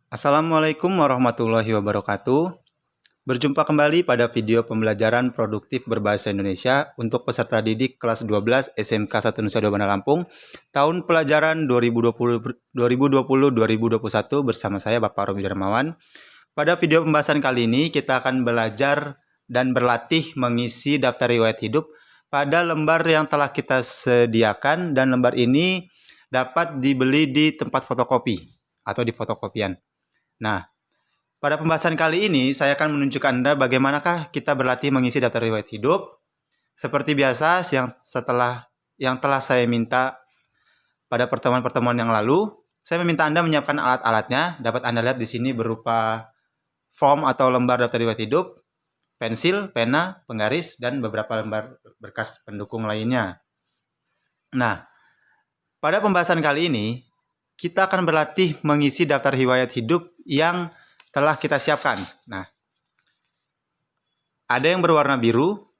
Assalamualaikum warahmatullahi wabarakatuh. Berjumpa kembali pada video pembelajaran produktif berbahasa Indonesia untuk peserta didik kelas 12 SMK 1 Nusa Dua Banda Lampung tahun pelajaran 2020-2021 bersama saya Bapak Romi Darmawan. Pada video pembahasan kali ini kita akan belajar dan berlatih mengisi daftar riwayat hidup pada lembar yang telah kita sediakan, dan lembar ini dapat dibeli di tempat fotokopi atau di fotokopian. Nah, pada pembahasan kali ini saya akan menunjukkan Anda bagaimanakah kita berlatih mengisi daftar riwayat hidup. Seperti biasa, yang telah saya minta pada pertemuan-pertemuan yang lalu, saya meminta Anda menyiapkan alat-alatnya. Dapat Anda lihat di sini berupa form atau lembar daftar riwayat hidup, pensil, pena, penggaris, dan beberapa lembar berkas pendukung lainnya. Nah, pada pembahasan kali ini, kita akan berlatih mengisi daftar riwayat hidup yang telah kita siapkan. Nah, ada yang berwarna biru,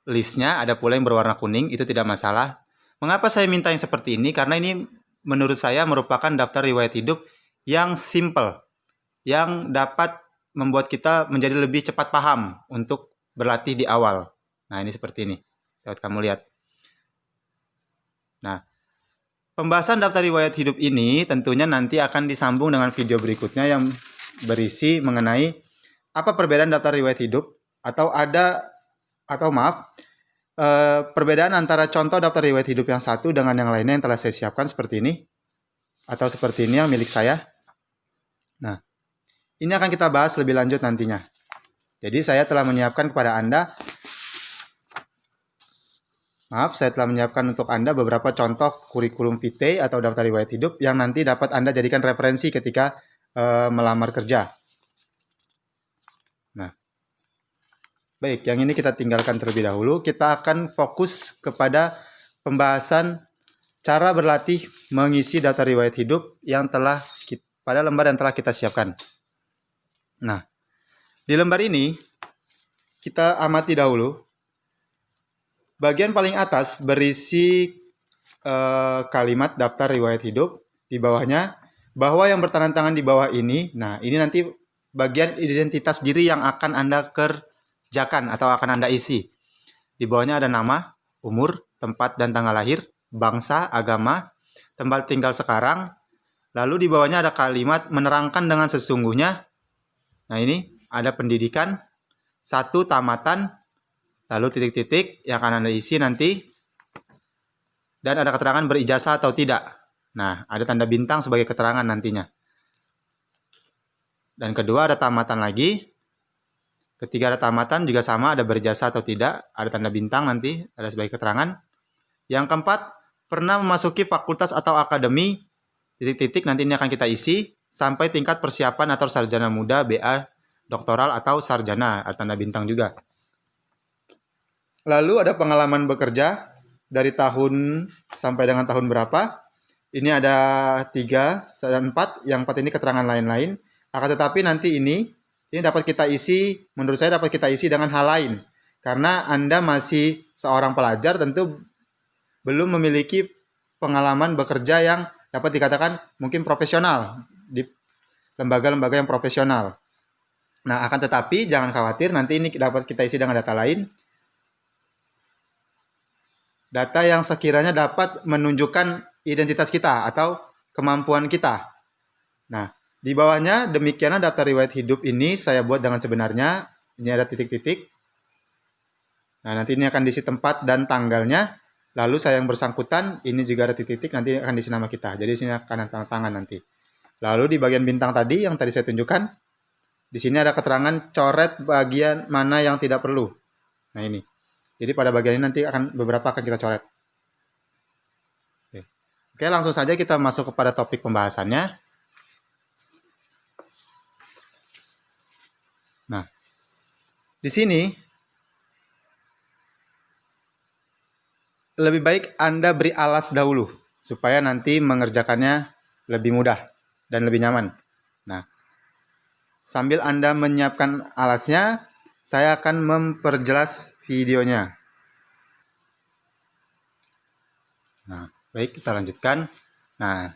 listnya, ada pula yang berwarna kuning, itu tidak masalah. Mengapa saya minta yang seperti ini? Karena ini menurut saya merupakan daftar riwayat hidup yang simple, yang dapat membuat kita menjadi lebih cepat paham untuk berlatih di awal. Nah, ini seperti ini. Dapat kamu lihat. Nah, pembahasan daftar riwayat hidup ini tentunya nanti akan disambung dengan video berikutnya yang berisi mengenai apa perbedaan daftar riwayat hidup perbedaan antara contoh daftar riwayat hidup yang satu dengan yang lainnya yang telah saya siapkan seperti ini atau seperti ini yang milik saya. Nah, ini akan kita bahas lebih lanjut nantinya. Jadi saya telah menyiapkan untuk Anda beberapa contoh kurikulum vitae atau daftar riwayat hidup yang nanti dapat Anda jadikan referensi ketika melamar kerja. Nah, baik, yang ini kita tinggalkan terlebih dahulu. Kita akan fokus kepada pembahasan cara berlatih mengisi daftar riwayat hidup pada lembar yang telah kita siapkan. Nah, di lembar ini kita amati dahulu. Bagian paling atas berisi kalimat daftar riwayat hidup. Di bawahnya, bahwa yang bertanda tangan di bawah ini, nah ini nanti bagian identitas diri yang akan Anda kerjakan atau akan Anda isi. Di bawahnya ada nama, umur, tempat dan tanggal lahir, bangsa, agama, tempat tinggal sekarang. Lalu di bawahnya ada kalimat menerangkan dengan sesungguhnya. Nah ini ada pendidikan, satu tamatan, lalu titik-titik yang akan Anda isi nanti. Dan ada keterangan berijazah atau tidak. Nah, ada tanda bintang sebagai keterangan nantinya. Dan kedua ada tamatan lagi. Ketiga ada tamatan juga sama, ada berijazah atau tidak. Ada tanda bintang nanti, ada sebagai keterangan. Yang keempat, pernah memasuki fakultas atau akademi, titik-titik nanti ini akan kita isi, sampai tingkat persiapan atau sarjana muda, BA, doktoral atau sarjana, ada tanda bintang juga. Lalu ada pengalaman bekerja, dari tahun sampai dengan tahun berapa. Ini ada 3 dan 4, yang 4 ini keterangan lain-lain. Akan tetapi nanti ini dapat kita isi, menurut saya dapat kita isi dengan hal lain. Karena Anda masih seorang pelajar, tentu belum memiliki pengalaman bekerja yang dapat dikatakan mungkin profesional di lembaga-lembaga yang profesional. Nah, akan tetapi jangan khawatir, nanti ini dapat kita isi dengan data lain. Data yang sekiranya dapat menunjukkan identitas kita atau kemampuan kita. Nah, di bawahnya demikianlah daftar riwayat hidup ini saya buat dengan sebenarnya. Ini ada titik-titik. Nah, nanti ini akan diisi tempat dan tanggalnya. Lalu saya yang bersangkutan, ini juga ada titik-titik, nanti akan diisi nama kita. Jadi sini akan ada tanda tangan nanti. Lalu di bagian bintang tadi yang tadi saya tunjukkan, di sini ada keterangan coret bagian mana yang tidak perlu. Nah, ini. Jadi pada bagian ini nanti beberapa akan kita coret. Oke, langsung saja kita masuk kepada topik pembahasannya. Nah, di sini lebih baik Anda beri alas dahulu supaya nanti mengerjakannya lebih mudah dan lebih nyaman. Nah, sambil Anda menyiapkan alasnya, saya akan memperjelas videonya. Nah, baik, kita lanjutkan. Nah,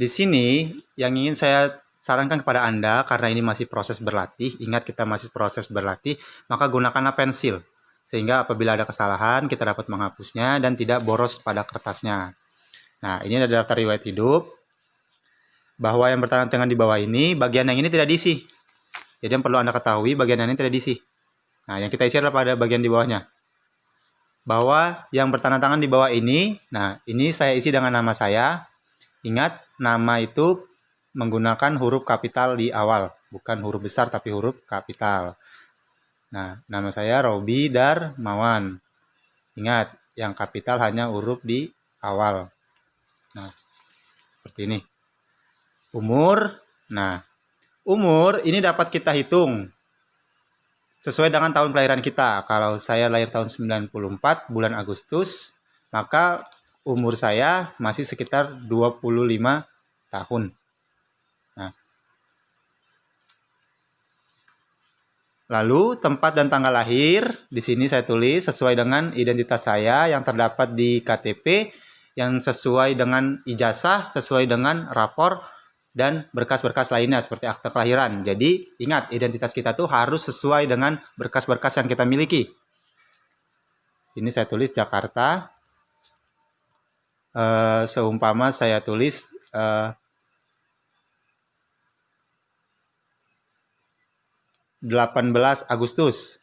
Di sini yang ingin saya sarankan kepada Anda, karena ini masih proses berlatih, ingat kita masih proses berlatih, maka gunakanlah pensil. Sehingga apabila ada kesalahan, kita dapat menghapusnya dan tidak boros pada kertasnya. Nah, ini ada daftar riwayat hidup. Bahwa yang bertanda tangan di bawah ini, bagian yang ini tidak diisi. Jadi yang perlu Anda ketahui, bagian yang ini tidak diisi. Nah, yang kita isi adalah pada bagian di bawahnya. Bahwa yang bertanda tangan di bawah ini, nah ini saya isi dengan nama saya. Ingat, nama itu menggunakan huruf kapital di awal, bukan huruf besar tapi huruf kapital. Nah, nama saya Robi Darmawan. Ingat, yang kapital hanya huruf di awal. Nah, seperti ini. Umur, nah, umur ini dapat kita hitung sesuai dengan tahun kelahiran kita. Kalau saya lahir tahun 94, bulan Agustus, maka umur saya masih sekitar 25 tahun. Nah, lalu tempat dan tanggal lahir di sini saya tulis sesuai dengan identitas saya yang terdapat di KTP, yang sesuai dengan ijazah, sesuai dengan rapor dan berkas-berkas lainnya seperti akte kelahiran. Jadi ingat, identitas kita tuh harus sesuai dengan berkas-berkas yang kita miliki. Sini saya tulis Jakarta. Seumpama saya tulis 18 Agustus.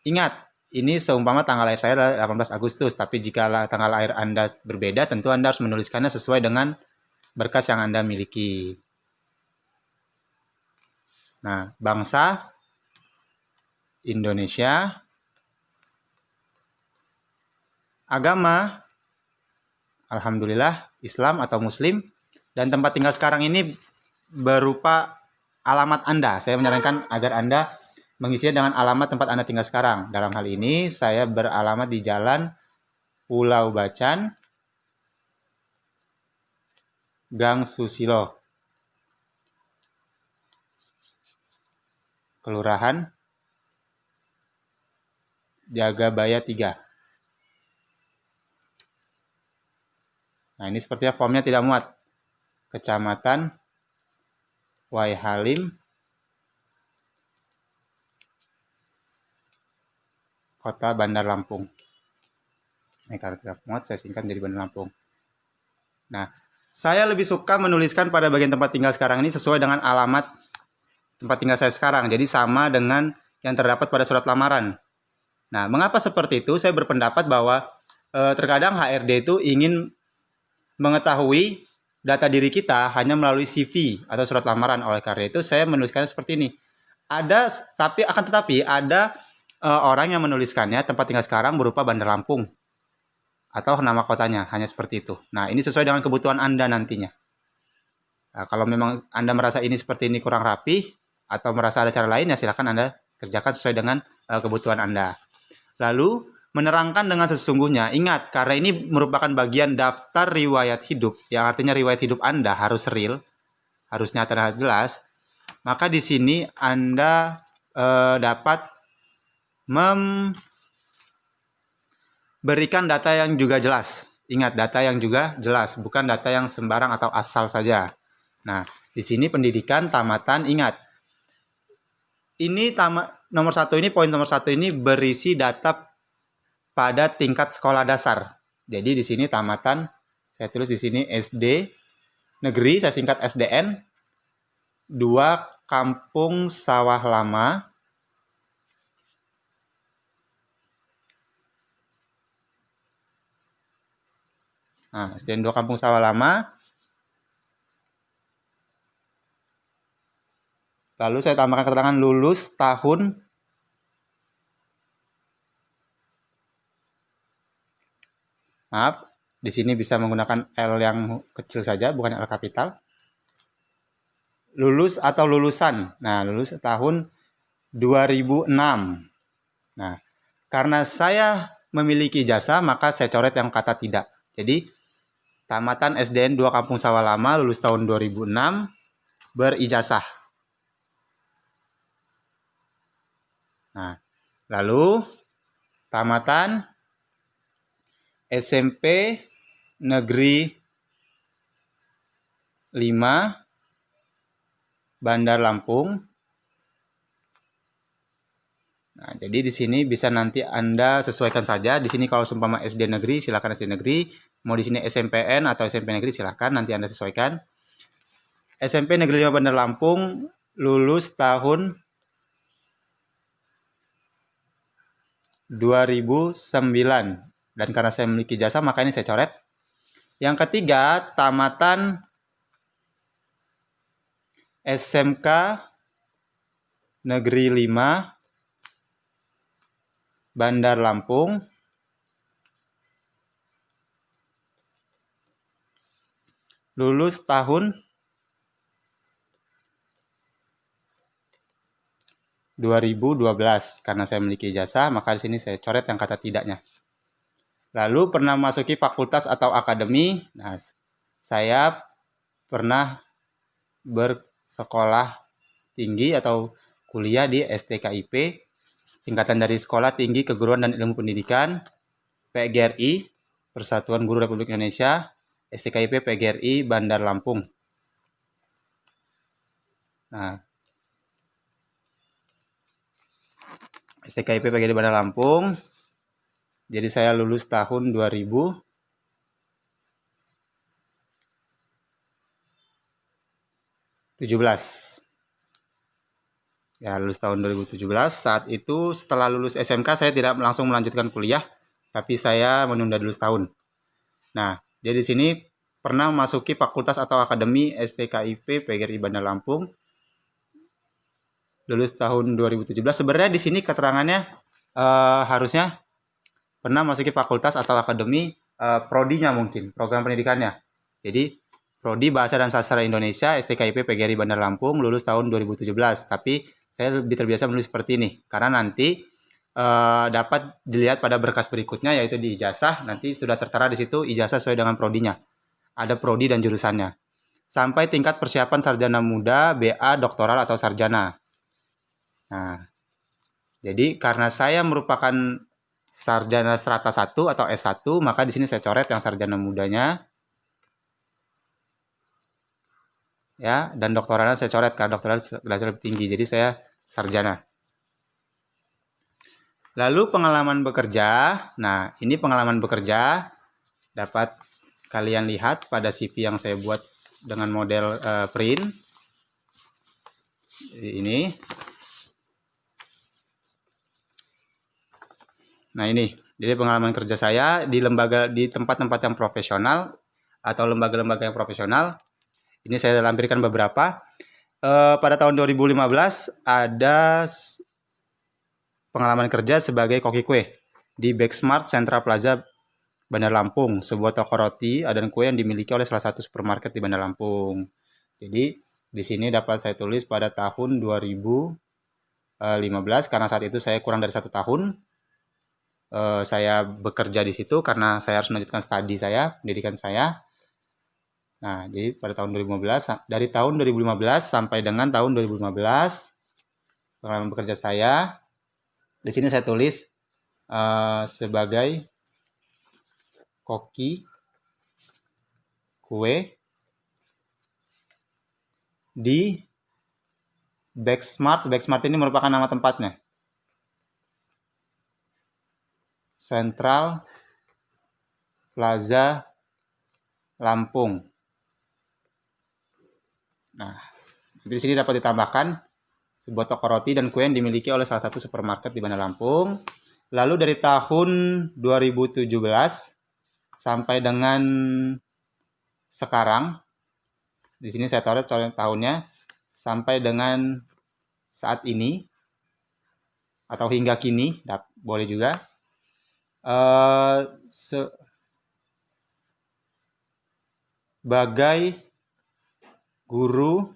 Ingat, ini seumpama tanggal lahir saya adalah 18 Agustus, tapi jika tanggal lahir Anda berbeda, tentu Anda harus menuliskannya sesuai dengan berkas yang Anda miliki. Nah, bangsa Indonesia, agama, alhamdulillah, Islam atau Muslim, dan tempat tinggal sekarang ini berupa alamat Anda. Saya menyarankan agar Anda mengisinya dengan alamat tempat Anda tinggal sekarang. Dalam hal ini, saya beralamat di Jalan Pulau Bacan, Gang Susilo, Kelurahan Jagabaya 3. Nah, ini sepertinya formnya tidak muat. Kecamatan Waihalim, Kota Bandar Lampung. Ini kalau tidak muat, saya singkat jadi Bandar Lampung. Nah, saya lebih suka menuliskan pada bagian tempat tinggal sekarang ini sesuai dengan alamat tempat tinggal saya sekarang. Jadi sama dengan yang terdapat pada surat lamaran. Nah, mengapa seperti itu? Saya berpendapat bahwa terkadang HRD itu ingin mengetahui data diri kita hanya melalui CV atau surat lamaran. Oleh karena itu, saya menuliskannya seperti ini. Akan tetapi ada orang yang menuliskannya tempat tinggal sekarang berupa Bandar Lampung atau nama kotanya, hanya seperti itu. Nah, ini sesuai dengan kebutuhan Anda nantinya. Nah, kalau memang Anda merasa ini seperti ini kurang rapi atau merasa ada cara lain, ya silakan Anda kerjakan sesuai dengan kebutuhan Anda. Lalu, menerangkan dengan sesungguhnya. Ingat, karena ini merupakan bagian daftar riwayat hidup, yang artinya riwayat hidup Anda harus real, harus nyata dan jelas. Maka di sini Anda dapat memberikan data yang juga jelas. Ingat, data yang juga jelas, bukan data yang sembarang atau asal saja. Nah, di sini pendidikan, tamatan, ingat. Ini poin nomor satu ini berisi data pada tingkat sekolah dasar. Jadi di sini tamatan, saya tulis di sini SD negeri, saya singkat SDN, 2 Kampung Sawah Lama, nah, SDN 2 Kampung Sawah Lama. Lalu saya tambahkan keterangan lulus tahun maaf, di sini bisa menggunakan L yang kecil saja, bukan L kapital. Lulus atau lulusan. Nah, lulus tahun 2006. Nah, karena saya memiliki ijazah, maka saya coret yang kata tidak. Jadi, tamatan SDN 2 Kampung Sawah Lama, lulus tahun 2006, berijazah. Nah, lalu tamatan SMP Negeri 5 Bandar Lampung. Nah, jadi di sini bisa nanti Anda sesuaikan saja. Di sini kalau seumpama SD negeri, silakan SD negeri. Mau di sini SMPN atau SMP negeri, silakan nanti Anda sesuaikan. SMP Negeri 5 Bandar Lampung, lulus tahun 2009. Dan karena saya memiliki jasa, maka ini saya coret. Yang ketiga, tamatan SMK Negeri 5 Bandar Lampung, lulus tahun 2012. Karena saya memiliki jasa, maka di sini saya coret yang kata tidaknya. Lalu pernah masuki fakultas atau akademi. Nah, saya pernah bersekolah tinggi atau kuliah di STKIP, singkatan dari Sekolah Tinggi Keguruan dan Ilmu Pendidikan, PGRI, Persatuan Guru Republik Indonesia, STKIP PGRI Bandar Lampung. Nah, STKIP PGRI Bandar Lampung. Jadi saya lulus tahun 2017. Ya, lulus tahun 2017. Saat itu setelah lulus SMK saya tidak langsung melanjutkan kuliah, tapi saya menunda dulu setahun. Nah, jadi di sini pernah memasuki fakultas atau akademi STKIP PGRI Bandar Lampung. Lulus tahun 2017. Sebenarnya di sini keterangannya harusnya pernah memasuki fakultas atau akademi, prodinya mungkin, program pendidikannya. Jadi Prodi Bahasa dan Sastra Indonesia STKIP PGRI Bandar Lampung, lulus tahun 2017. Tapi saya lebih terbiasa menulis seperti ini karena nanti dapat dilihat pada berkas berikutnya, yaitu di ijazah. Nanti sudah tertera di situ ijazah sesuai dengan prodinya. Ada prodi dan jurusannya. Sampai tingkat persiapan sarjana muda, BA, doktoral atau sarjana. Nah, jadi karena saya merupakan sarjana strata 1 atau S1, maka di sini saya coret yang sarjana mudanya. Ya, dan doktoralnya saya coret karena doktoral belajar lebih tinggi. Jadi saya sarjana. Lalu pengalaman bekerja. Nah, ini pengalaman bekerja dapat kalian lihat pada CV yang saya buat dengan model print. Ini. Nah, ini. Jadi pengalaman kerja saya di tempat-tempat yang profesional atau lembaga-lembaga yang profesional. Ini saya lampirkan beberapa. Pada tahun 2015 ada pengalaman kerja sebagai koki kue di Backsmart Central Plaza Bandar Lampung, sebuah toko roti dan kue yang dimiliki oleh salah satu supermarket di Bandar Lampung. Jadi di sini dapat saya tulis pada tahun 2015 karena saat itu saya kurang dari 1 tahun. Saya bekerja di situ karena saya harus melanjutkan studi saya, pendidikan saya. Nah, jadi pada tahun 2015, dari tahun 2015 sampai dengan tahun 2015, pengalaman bekerja saya, di sini saya tulis sebagai koki kue di Backsmart. Backsmart ini merupakan nama tempatnya. Central Plaza Lampung. Nah, di sini dapat ditambahkan sebuah toko roti dan kue yang dimiliki oleh salah satu supermarket di Bandar Lampung. Lalu dari tahun 2017 sampai dengan sekarang, di sini saya taruh tahunnya, sampai dengan saat ini atau hingga kini, boleh juga. Sebagai guru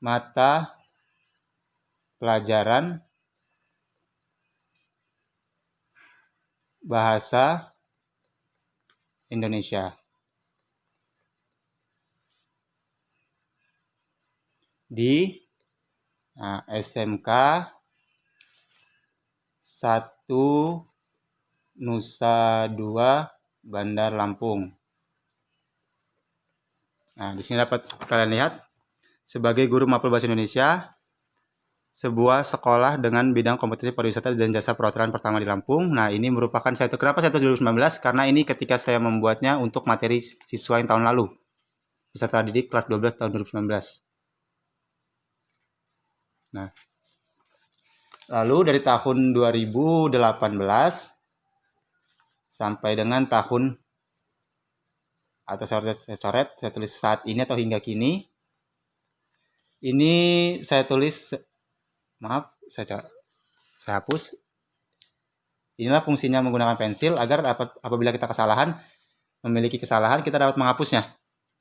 mata pelajaran bahasa Indonesia di SMK 1 Nusa 2 Bandar Lampung. Nah, di sini dapat kalian lihat sebagai guru mapel bahasa Indonesia, sebuah sekolah dengan bidang kompetisi pariwisata dan jasa perhotelan pertama di Lampung. Nah, ini merupakan kenapa saya tulis 2019? Karena ini ketika saya membuatnya untuk materi siswa yang tahun lalu. Peserta didik kelas 12 tahun 2019. Nah, lalu dari tahun 2018 sampai dengan tahun, atau saya tulis saat ini atau hingga kini, ini saya tulis, maaf, saya hapus. Inilah fungsinya menggunakan pensil agar apabila kita memiliki kesalahan, kita dapat menghapusnya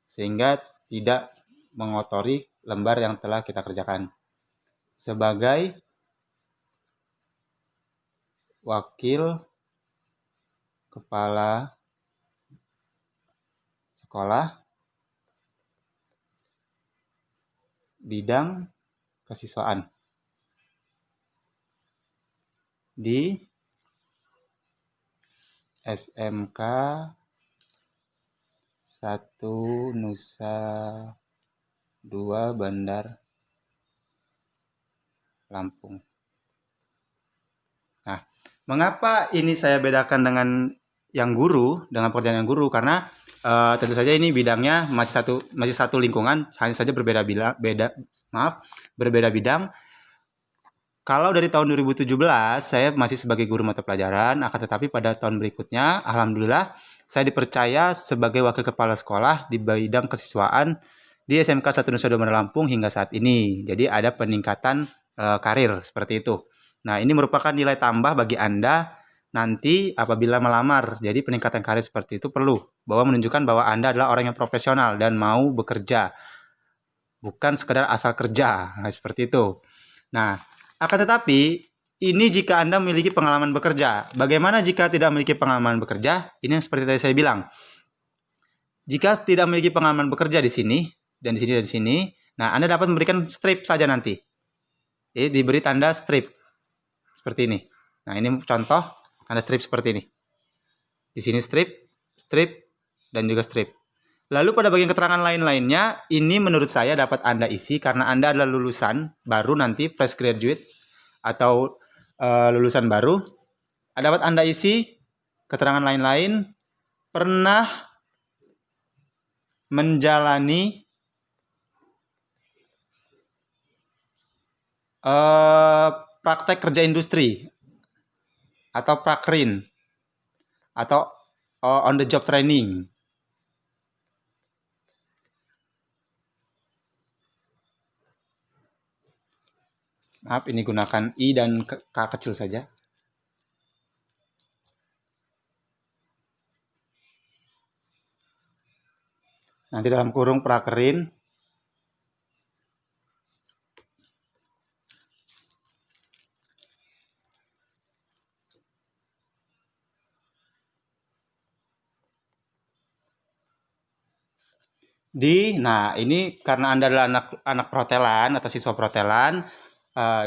sehingga tidak mengotori lembar yang telah kita kerjakan. Sebagai wakil kepala sekolah bidang kesiswaan di SMK 1 Nusa 2 Bandar Lampung. Nah, mengapa ini saya bedakan dengan dengan pekerjaan yang guru? Karena tentu saja ini bidangnya masih satu lingkungan, hanya saja berbeda bidang. Kalau dari tahun 2017 saya masih sebagai guru mata pelajaran, akan tetapi pada tahun berikutnya alhamdulillah saya dipercaya sebagai wakil kepala sekolah di bidang kesiswaan di SMK 1 Nusa Dua Bandar Lampung hingga saat ini. Jadi ada peningkatan karir seperti itu. Nah, ini merupakan nilai tambah bagi Anda nanti apabila melamar. Jadi peningkatan karir seperti itu perlu, bahwa menunjukkan bahwa Anda adalah orang yang profesional dan mau bekerja, bukan sekedar asal kerja. Nah, seperti itu. Nah, akan tetapi ini jika Anda memiliki pengalaman bekerja. Bagaimana jika tidak memiliki pengalaman bekerja? Ini yang seperti tadi saya bilang. Jika tidak memiliki pengalaman bekerja di sini dan di sini dan di sini, nah Anda dapat memberikan strip saja nanti. Jadi diberi tanda strip seperti ini. Nah, ini contoh tanda strip seperti ini. Di sini strip, dan juga strip. Lalu pada bagian keterangan lain-lainnya, ini menurut saya dapat Anda isi karena Anda adalah lulusan baru nanti, fresh graduate atau lulusan baru. Dapat Anda isi keterangan lain-lain, pernah menjalani praktek kerja industri atau prakrin atau on the job training. Maaf, ini gunakan I dan K kecil saja. Nanti dalam kurung prakerin. Nah ini karena Anda adalah anak perhotelan atau siswa perhotelan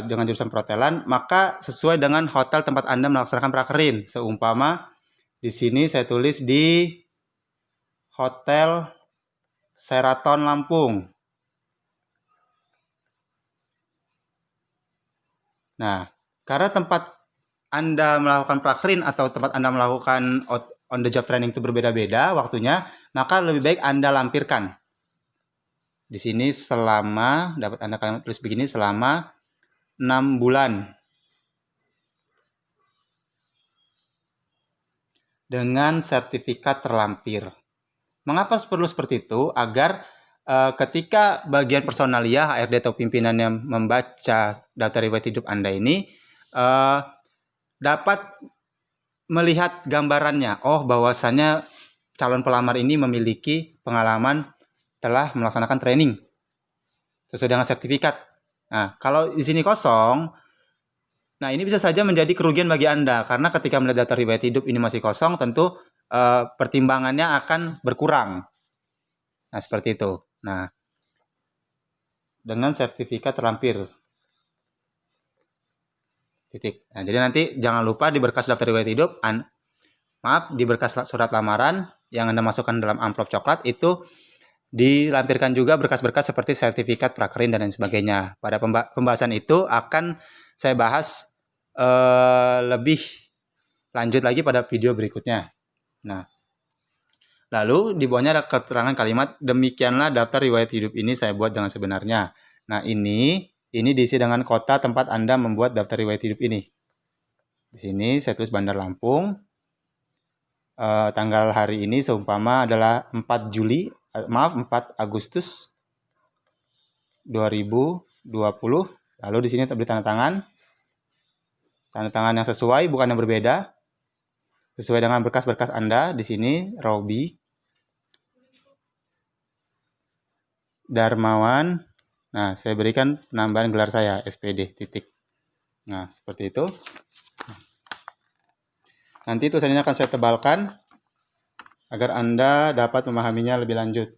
dengan jurusan perhotelan, maka sesuai dengan hotel tempat Anda melaksanakan prakerin. Seumpama di sini saya tulis di Hotel Sheraton Lampung. Nah, karena tempat Anda melakukan prakerin atau tempat Anda melakukan on the job training itu berbeda-beda waktunya, maka lebih baik Anda lampirkan. Di sini dapat Anda tulis begini, selama 6 bulan. Dengan sertifikat terlampir. Mengapa perlu seperti itu? Agar ketika bagian personalia, HRD atau pimpinannya membaca daftar riwayat hidup Anda ini, dapat melihat gambarannya. Oh, bahwasannya calon pelamar ini memiliki pengalaman telah melaksanakan training sesuai dengan sertifikat. Nah, kalau di sini kosong, nah ini bisa saja menjadi kerugian bagi Anda, karena ketika melihat daftar riwayat hidup ini masih kosong, tentu pertimbangannya akan berkurang. Nah, seperti itu. Nah, dengan sertifikat terlampir. Titik. Nah, jadi nanti jangan lupa di berkas daftar riwayat hidup di berkas surat lamaran yang Anda masukkan dalam amplop coklat itu dilampirkan juga berkas-berkas seperti sertifikat prakerin dan lain sebagainya. Pada pembahasan itu akan saya bahas lebih lanjut lagi pada video berikutnya. Nah, lalu di bawahnya ada keterangan kalimat, demikianlah daftar riwayat hidup ini saya buat dengan sebenarnya. Nah, ini diisi dengan kota tempat Anda membuat daftar riwayat hidup ini. Di sini saya tulis Bandar Lampung. Tanggal hari ini seumpama adalah 4 Agustus 2020. Lalu di sini beri tanda tangan. Tanda tangan yang sesuai, bukan yang berbeda. Sesuai dengan berkas-berkas Anda. Di sini Robi Darmawan. Nah, saya berikan penambahan gelar saya SPD titik. Nah, seperti itu. Nanti tulisan ini akan saya tebalkan agar Anda dapat memahaminya lebih lanjut.